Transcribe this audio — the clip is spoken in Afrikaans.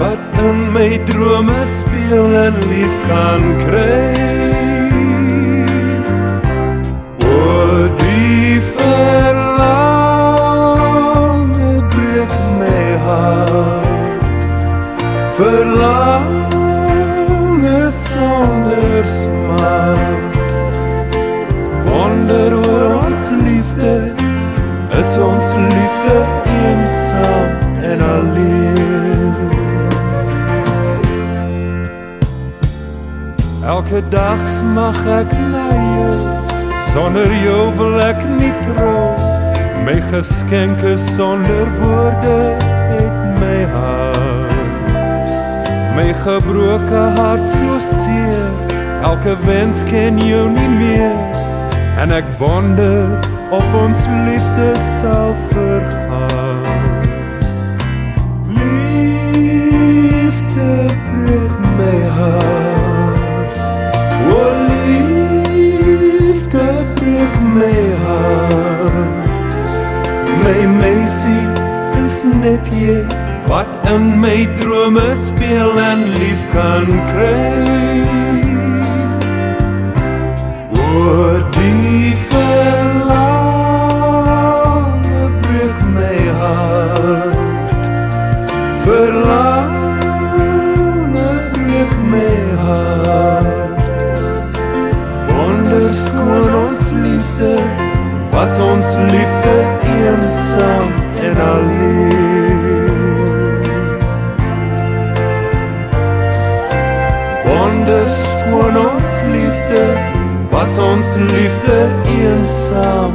wat in my drome speel en lief kan kry. O, die verlange breek my hart, verlange sonder smart. Wonder oor ons liefde, is ons liefde eensaam en alleen. Elke dag smag ek na jou, sonder jou wil ek nie trou. My geskenke sonder woorde uit my hart. My gebroke hart so seer, elke wens ken jou nie meer. En ek wonder of ons liefde sal vergaan. Liefde breek my hart, o liefde breek my hart. My meisie is net jy, wat in my drome speel en lief kan kry. O die verlange breek my hart, verlange breek my hart. Wonderskoon ons liefde, was ons liefde eensaam en alleen. Wonderskoon ons liefde, was ons liefde eensaam